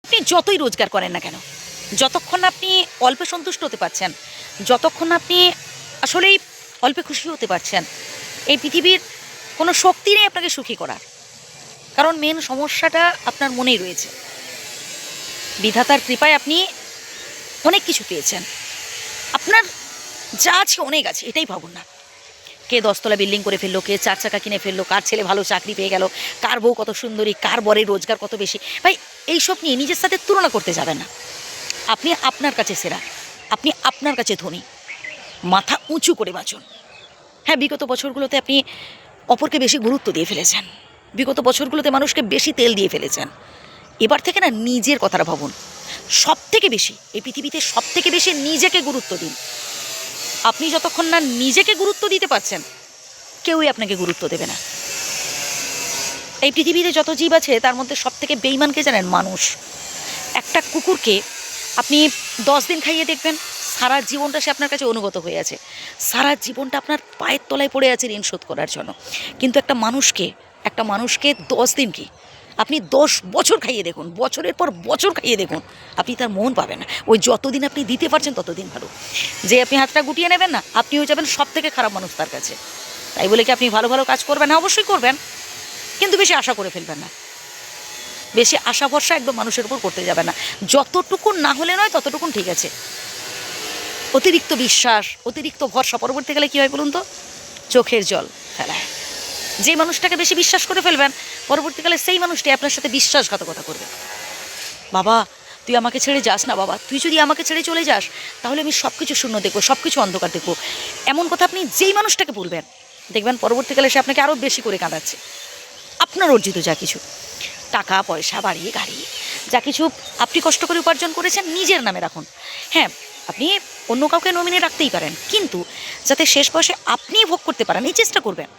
আপনি যতই রোজগার করেন না কেন, যতক্ষণ না আপনি অল্পে সন্তুষ্ট হতে পারছেন, যতক্ষণ না আপনি আসলেই অল্পে খুশি হতে পারছেন, এই পৃথিবীর কোনো শক্তি নেই আপনাকে সুখী করার। কারণ মেন সমস্যাটা আপনার মনেই রয়েছে। বিধাতার কৃপায় আপনি অনেক কিছু পেয়েছেন, আপনার যা আছে অনেক আছে, এটাই ভাবুন না। কে 10তলা বিল্ডিং করে ফেললো, কে 4 চাকা কিনে ফেললো, কার ছেলে ভালো চাকরি পেয়ে গেল, কার বউ কত সুন্দরী, কার বরের রোজগার কত বেশি। ভাই, এইসব নিয়ে নিজের সাথে তুলনা করতে যাবেন না। আপনি আপনার কাছে সেরা, আপনি আপনার কাছে ধনী। মাথা উঁচু করে বাঁচুন। হ্যাঁ, বিগত বছরগুলোতে আপনি অপরকে বেশি গুরুত্ব দিয়ে ফেলেছেন, বিগত বছরগুলোতে মানুষকে বেশি তেল দিয়ে ফেলেছেন। এবার থেকে না নিজের কথাটা ভাবুন। সব থেকে বেশি এই পৃথিবীতে সব থেকে বেশি নিজেকে গুরুত্ব দিন। আপনি যতক্ষণ না নিজেকে গুরুত্ব দিতে পারছেন, কেউই আপনাকে গুরুত্ব দেবে না। এই পৃথিবীতে যত জীব আছে তার মধ্যে সব থেকে বেইমানকে জানেন? মানুষ। একটা কুকুরকে আপনি 10 দিন খাইয়ে দেখবেন, সারা জীবনটা সে আপনার কাছে অনুগত হয়ে আছে, সারা জীবনটা আপনার পায়ের তলায় পড়ে আছে ঋণ শোধ করার জন্য। কিন্তু একটা মানুষকে 10 দিন কি আপনি 10 বছর খাইয়ে দেখুন, বছরের পর বছর খাইয়ে দেখুন, আপনি তার মন পাবেন না। ওই যতদিন আপনি দিতে পারছেন ততদিন ভালো। যে আপনি হাতটা গুটিয়ে নেবেন না, আপনি হয়ে যাবেন সব থেকে খারাপ মানুষ তার কাছে। তাই বলে কি আপনি ভালো ভালো কাজ করবেন না? অবশ্যই করবেন, কিন্তু বেশি আশা করে ফেলবেন না। বেশি আশা ভরসা একদম মানুষের উপর করতে যাবে না। যতটুকুন না হলে নয় ততটুকুন ঠিক আছে। অতিরিক্ত বিশ্বাস, অতিরিক্ত ভরসা পরবর্তীকালে কী হয় বলুন তো? চোখের জল ফেলায়। যে মানুষটাকে বেশি বিশ্বাস করে ফেলবেন, পরবর্তীকালে সেই মানুষটি আপনার সাথে বিশ্বাসঘাতকতা করবে। বাবা, তুই আমাকে ছেড়ে যাস না বাবা, তুই যদি আমাকে ছেড়ে চলে যাস তাহলে আমি সব কিছু শূন্য দেখবো, সব কিছু অন্ধকার দেখবো। এমন কথা আপনি যেই মানুষটাকে বলবেন, দেখবেন পরবর্তীকালে সে আপনাকে আরও বেশি করে কাঁদাচ্ছে। আপনার অর্জিত যা কিছু টাকা পয়সা, বাড়ি গাড়ি, যা কিছু আপনি কষ্ট করে উপার্জন করেছেন, নিজের নামে রাখুন। হ্যাঁ, আপনি অন্য কাউকে নমিনে রাখতেই পারেন, কিন্তু যাতে শেষ বয়সে আপনিই ভোগ করতে পারেন এই চেষ্টা করবেন।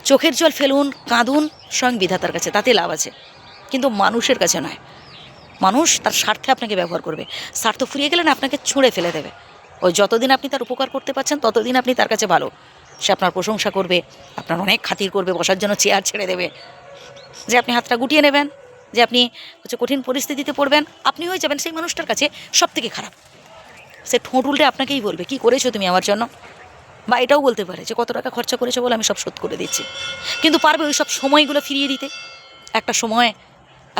চোখের জল ফেলুন, কাঁদুন স্বয়ং বিধাতার কাছে, তাতে লাভ আছে, কিন্তু মানুষের কাছে নয়। মানুষ তার স্বার্থে আপনাকে ব্যবহার করবে, স্বার্থ ফুরিয়ে গেলে না আপনাকে ছুঁড়ে ফেলে দেবে। ওই যতদিন আপনি তার উপকার করতে পারছেন ততদিন আপনি তার কাছে ভালো। সে আপনার প্রশংসা করবে, আপনার অনেক খাতির করবে, বসার জন্য চেয়ার ছেড়ে দেবে। যে আপনি হাতটা গুটিয়ে নেবেন, যে আপনি কঠিন পরিস্থিতিতে পড়বেন, আপনি হয়ে যাবেন সেই মানুষটার কাছে সব থেকে খারাপ। সে ঠোঁট উল্টে আপনাকেই বলবে, কী করেছো তুমি আমার জন্য। বা এটাও বলতে পারে যে কত টাকা খরচা করেছো বলে আমি সব শোধ করে দিচ্ছি। কিন্তু পারবে ওই সব সময়গুলো ফিরিয়ে দিতে? একটা সময়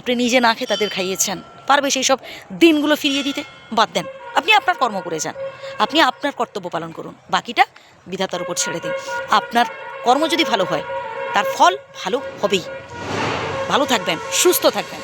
আপনি নিজে না খেয়ে তাদের খাইয়েছেন, পারবে সেই সব দিনগুলো ফিরিয়ে দিতে? বাদ দেন, আপনি আপনার কর্ম করে যান, আপনি আপনার কর্তব্য পালন করুন, বাকিটা বিধাতার উপর ছেড়ে দিন। আপনার কর্ম যদি ভালো হয় তার ফল ভালো হবেই। ভালো থাকবেন, সুস্থ থাকবেন।